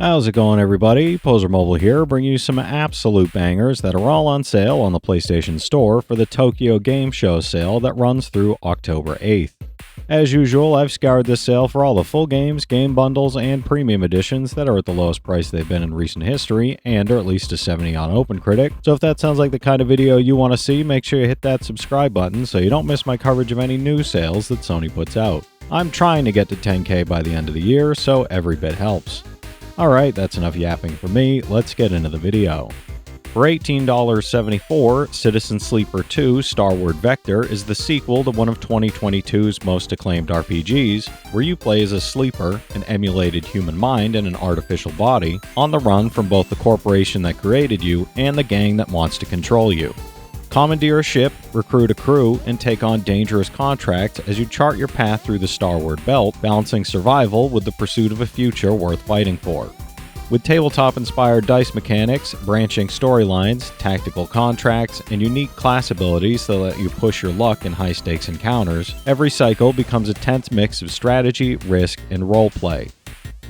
How's it going, everybody? Pozermobil here, bringing you some absolute bangers that are all on sale on the PlayStation Store for the Tokyo Game Show sale that runs through October 8th. As usual, I've scoured this sale for all the full games, game bundles, and premium editions that are at the lowest price they've been in recent history, and are at least a 70 on OpenCritic. So if that sounds like the kind of video you want to see, make sure you hit that subscribe button so you don't miss my coverage of any new sales that Sony puts out. I'm trying to get to 10K by the end of the year, so every bit helps. Alright, that's enough yapping for me, let's get into the video. For $18.74, Citizen Sleeper 2 Starward Vector is the sequel to one of 2022's most acclaimed RPGs, where you play as a sleeper, an emulated human mind in an artificial body, on the run from both the corporation that created you and the gang that wants to control you. Commandeer a ship, recruit a crew, and take on dangerous contracts as you chart your path through the Starward Belt, balancing survival with the pursuit of a future worth fighting for. With tabletop-inspired dice mechanics, branching storylines, tactical contracts, and unique class abilities that let you push your luck in high-stakes encounters, every cycle becomes a tense mix of strategy, risk, and roleplay.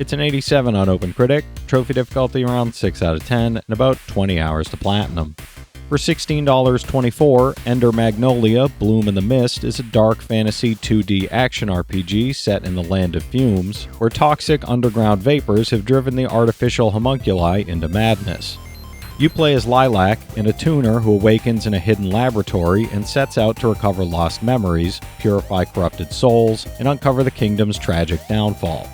It's an 87 on OpenCritic, trophy difficulty around 6 out of 10, and about 20 hours to platinum. For $16.24, Ender Magnolia Bloom in the Mist is a dark fantasy 2D action RPG set in the Land of Fumes, where toxic underground vapors have driven the artificial homunculi into madness. You play as Lilac, an attuner who awakens in a hidden laboratory and sets out to recover lost memories, purify corrupted souls, and uncover the kingdom's tragic downfall.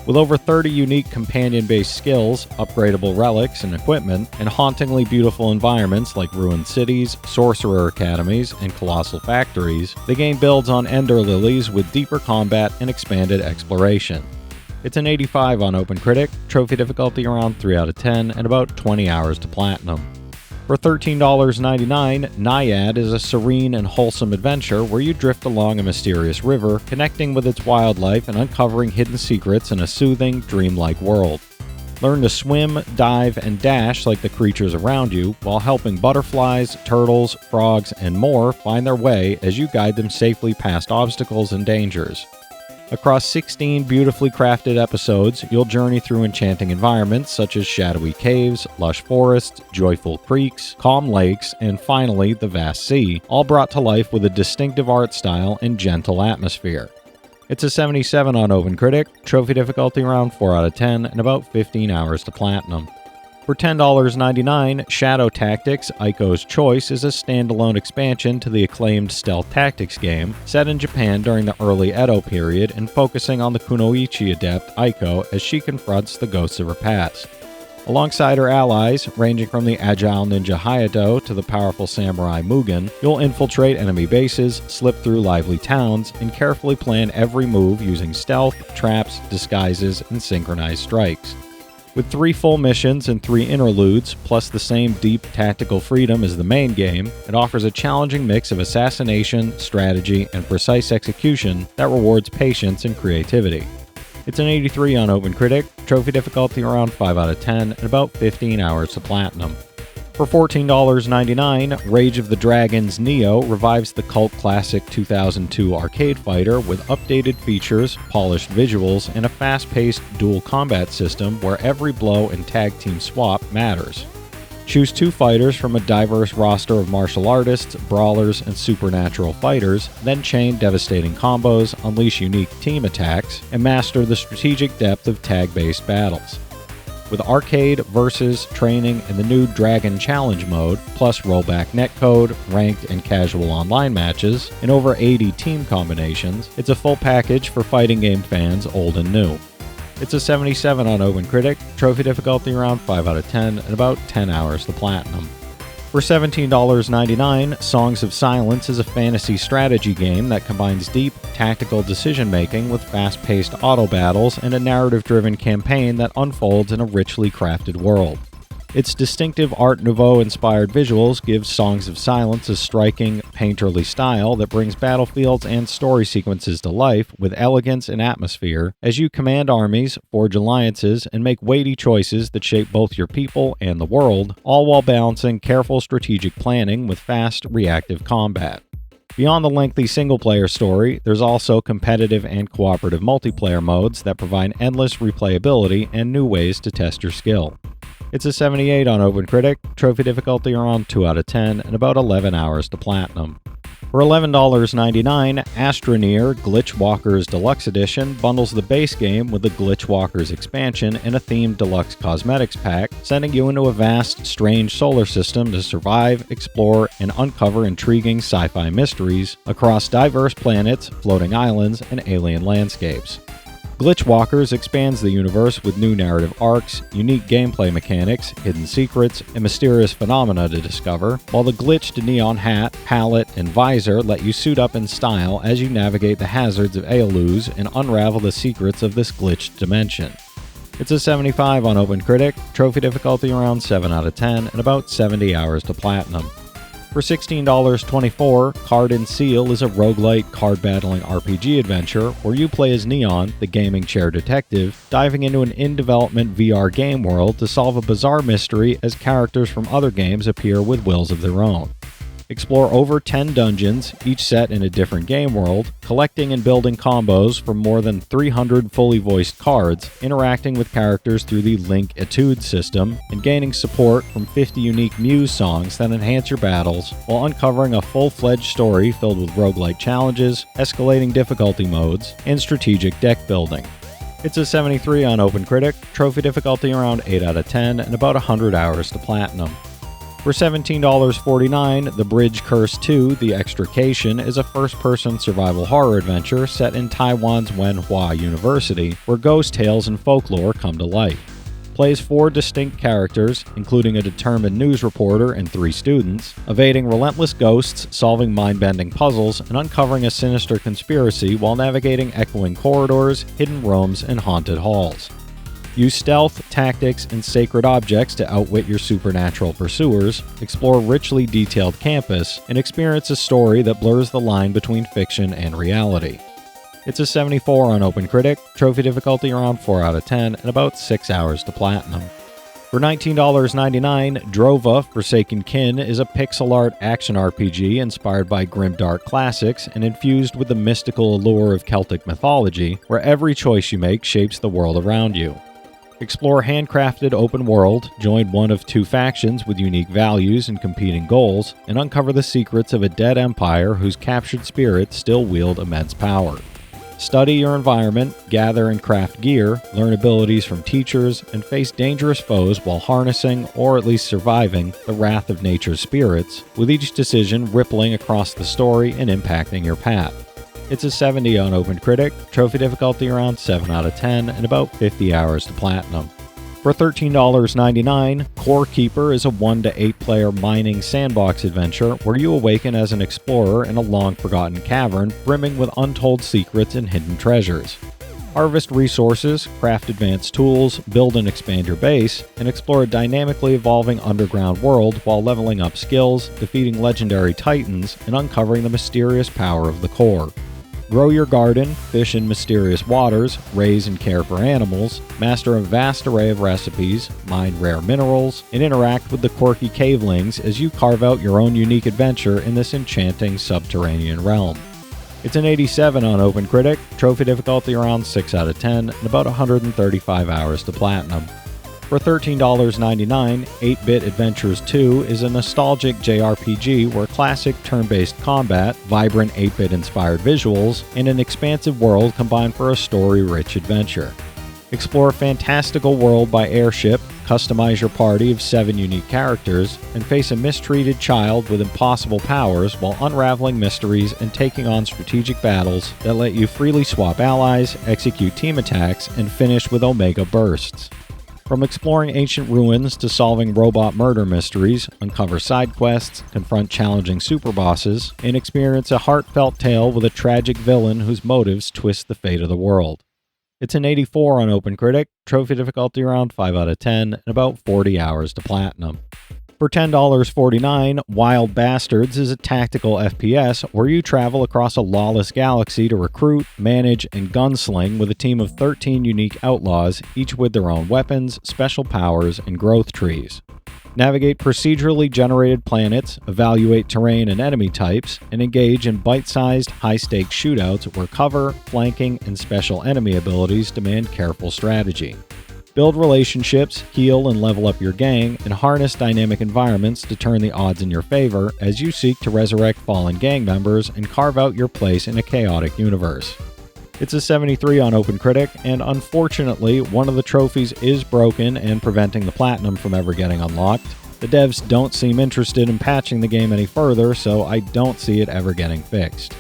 With over 30 unique companion-based skills, upgradable relics and equipment, and hauntingly beautiful environments like ruined cities, sorcerer academies, and colossal factories, the game builds on Ender Lilies with deeper combat and expanded exploration. It's an 85 on OpenCritic, trophy difficulty around 3 out of 10, and about 20 hours to platinum. For $13.99, Naiad is a serene and wholesome adventure where you drift along a mysterious river, connecting with its wildlife and uncovering hidden secrets in a soothing, dreamlike world. Learn to swim, dive, and dash like the creatures around you, while helping butterflies, turtles, frogs, and more find their way as you guide them safely past obstacles and dangers. Across 16 beautifully crafted episodes, you'll journey through enchanting environments such as shadowy caves, lush forests, joyful creeks, calm lakes, and finally, the vast sea, all brought to life with a distinctive art style and gentle atmosphere. It's a 77 on OpenCritic, trophy difficulty around 4 out of 10, and about 15 hours to platinum. For $10.99, Shadow Tactics Aiko's Choice is a standalone expansion to the acclaimed stealth tactics game, set in Japan during the early Edo period and focusing on the kunoichi adept Aiko as she confronts the ghosts of her past. Alongside her allies, ranging from the agile ninja Hayato to the powerful samurai Mugen, you'll infiltrate enemy bases, slip through lively towns, and carefully plan every move using stealth, traps, disguises, and synchronized strikes. With 3 full missions and 3 interludes, plus the same deep tactical freedom as the main game, it offers a challenging mix of assassination, strategy, and precise execution that rewards patience and creativity. It's an 83 on OpenCritic, trophy difficulty around 5 out of 10, and about 15 hours to platinum. For $14.99, Rage of the Dragons Neo revives the cult classic 2002 arcade fighter with updated features, polished visuals, and a fast-paced dual combat system where every blow and tag team swap matters. Choose 2 fighters from a diverse roster of martial artists, brawlers, and supernatural fighters, then chain devastating combos, unleash unique team attacks, and master the strategic depth of tag-based battles. With arcade, versus, training, and the new Dragon Challenge mode, plus rollback netcode, ranked and casual online matches, and over 80 team combinations, it's a full package for fighting game fans old and new. It's a 77 on OpenCritic, trophy difficulty around 5 out of 10, and about 10 hours to platinum. For $17.99, Songs of Silence is a fantasy strategy game that combines deep, tactical decision-making with fast-paced auto battles and a narrative-driven campaign that unfolds in a richly crafted world. Its distinctive Art Nouveau-inspired visuals give Songs of Silence a striking, painterly style that brings battlefields and story sequences to life with elegance and atmosphere as you command armies, forge alliances, and make weighty choices that shape both your people and the world, all while balancing careful strategic planning with fast, reactive combat. Beyond the lengthy single-player story, there's also competitive and cooperative multiplayer modes that provide endless replayability and new ways to test your skill. It's a 78 on OpenCritic, trophy difficulty around 2 out of 10, and about 11 hours to platinum. For $11.99, Astroneer Glitch Walkers Deluxe Edition bundles the base game with the Glitch Walkers expansion and a themed deluxe cosmetics pack, sending you into a vast, strange solar system to survive, explore, and uncover intriguing sci-fi mysteries across diverse planets, floating islands, and alien landscapes. Glitch Walkers expands the universe with new narrative arcs, unique gameplay mechanics, hidden secrets, and mysterious phenomena to discover, while the glitched neon hat, palette, and visor let you suit up in style as you navigate the hazards of Aeluz and unravel the secrets of this glitched dimension. It's a 75 on OpenCritic, trophy difficulty around 7 out of 10, and about 70 hours to platinum. For $16.24, Card & Ciel is a roguelite card-battling RPG adventure where you play as Neon, the gaming chair detective, diving into an in-development VR game world to solve a bizarre mystery as characters from other games appear with wills of their own. Explore over 10 dungeons, each set in a different game world, collecting and building combos from more than 300 fully voiced cards, interacting with characters through the Link Etude system, and gaining support from 50 unique Muse songs that enhance your battles, while uncovering a full-fledged story filled with roguelike challenges, escalating difficulty modes, and strategic deck building. It's a 73 on OpenCritic, trophy difficulty around 8 out of 10, and about 100 hours to platinum. For $17.49, The Bridge Curse 2: The Extrication is a first-person survival horror adventure set in Taiwan's Wenhua University, where ghost tales and folklore come to life. Play as 4 distinct characters, including a determined news reporter and 3 students, evading relentless ghosts, solving mind-bending puzzles, and uncovering a sinister conspiracy while navigating echoing corridors, hidden rooms, and haunted halls. Use stealth, tactics, and sacred objects to outwit your supernatural pursuers, explore richly detailed campus, and experience a story that blurs the line between fiction and reality. It's a 74 on OpenCritic, trophy difficulty around 4 out of 10, and about 6 hours to platinum. For $19.99, Drova Forsaken Kin is a pixel art action RPG inspired by grimdark classics and infused with the mystical allure of Celtic mythology, where every choice you make shapes the world around you. Explore handcrafted open world, join one of 2 factions with unique values and competing goals, and uncover the secrets of a dead empire whose captured spirits still wield immense power. Study your environment, gather and craft gear, learn abilities from teachers, and face dangerous foes while harnessing, or at least surviving, the wrath of nature's spirits, with each decision rippling across the story and impacting your path. It's a 70 on OpenCritic, trophy difficulty around 7 out of 10, and about 50 hours to platinum. For $13.99, Core Keeper is a 1 to 8 player mining sandbox adventure where you awaken as an explorer in a long-forgotten cavern brimming with untold secrets and hidden treasures. Harvest resources, craft advanced tools, build and expand your base, and explore a dynamically evolving underground world while leveling up skills, defeating legendary titans, and uncovering the mysterious power of the core. Grow your garden, fish in mysterious waters, raise and care for animals, master a vast array of recipes, mine rare minerals, and interact with the quirky cavelings as you carve out your own unique adventure in this enchanting subterranean realm. It's an 87 on OpenCritic, trophy difficulty around 6 out of 10, and about 135 hours to platinum. For $13.99, 8-Bit Adventures 2 is a nostalgic JRPG where classic turn-based combat, vibrant 8-bit inspired visuals, and an expansive world combine for a story-rich adventure. Explore a fantastical world by airship, customize your party of 7 unique characters, and face a mistreated child with impossible powers while unraveling mysteries and taking on strategic battles that let you freely swap allies, execute team attacks, and finish with Omega Bursts. From exploring ancient ruins to solving robot murder mysteries, uncover side quests, confront challenging superbosses, and experience a heartfelt tale with a tragic villain whose motives twist the fate of the world. It's an 84 on OpenCritic, trophy difficulty around 5 out of 10, and about 40 hours to platinum. For $10.49, Wild Bastards is a tactical FPS where you travel across a lawless galaxy to recruit, manage, and gunsling with a team of 13 unique outlaws, each with their own weapons, special powers, and growth trees. Navigate procedurally generated planets, evaluate terrain and enemy types, and engage in bite-sized, high-stakes shootouts where cover, flanking, and special enemy abilities demand careful strategy. Build relationships, heal and level up your gang, and harness dynamic environments to turn the odds in your favor as you seek to resurrect fallen gang members and carve out your place in a chaotic universe. It's a 73 on OpenCritic, and unfortunately, one of the trophies is broken and preventing the platinum from ever getting unlocked. The devs don't seem interested in patching the game any further, so I don't see it ever getting fixed.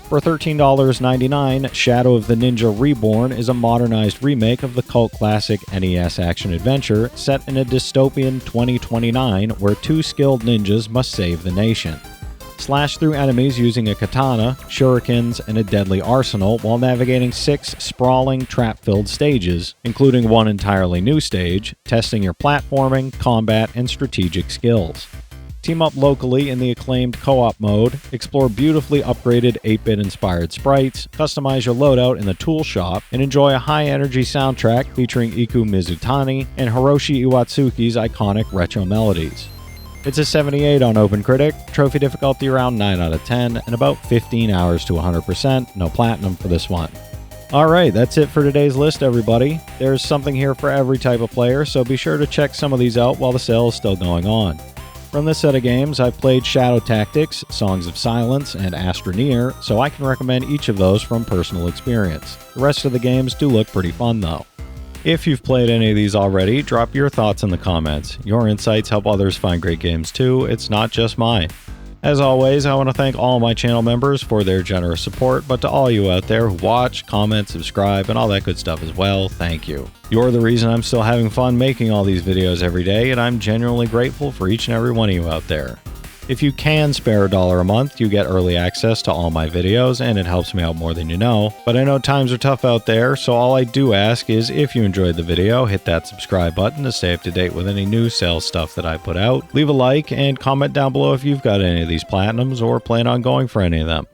For $13.99, Shadow of the Ninja Reborn is a modernized remake of the cult classic NES action-adventure set in a dystopian 2029 where two skilled ninjas must save the nation. Slash through enemies using a katana, shurikens, and a deadly arsenal while navigating 6 sprawling, trap-filled stages, including one entirely new stage, testing your platforming, combat, and strategic skills. Team up locally in the acclaimed co-op mode, explore beautifully upgraded 8-bit inspired sprites, customize your loadout in the tool shop, and enjoy a high-energy soundtrack featuring Iku Mizutani and Hiroshi Iwatsuki's iconic retro melodies. It's a 78 on OpenCritic, trophy difficulty around 9 out of 10, and about 15 hours to 100%, no platinum for this one. Alright, that's it for today's list, everybody. There's something here for every type of player, so be sure to check some of these out while the sale is still going on. From this set of games, I've played Shadow Tactics, Songs of Silence, and Astroneer, so I can recommend each of those from personal experience. The rest of the games do look pretty fun though. If you've played any of these already, drop your thoughts in the comments. Your insights help others find great games too, it's not just mine. As always, I want to thank all my channel members for their generous support, but to all you out there who watch, comment, subscribe, and all that good stuff as well, thank you. You're the reason I'm still having fun making all these videos every day, and I'm genuinely grateful for each and every one of you out there. If you can spare $1 a month, you get early access to all my videos, and it helps me out more than you know. But I know times are tough out there, so all I do ask is if you enjoyed the video, hit that subscribe button to stay up to date with any new sales stuff that I put out. Leave a like and comment down below if you've got any of these platinums or plan on going for any of them.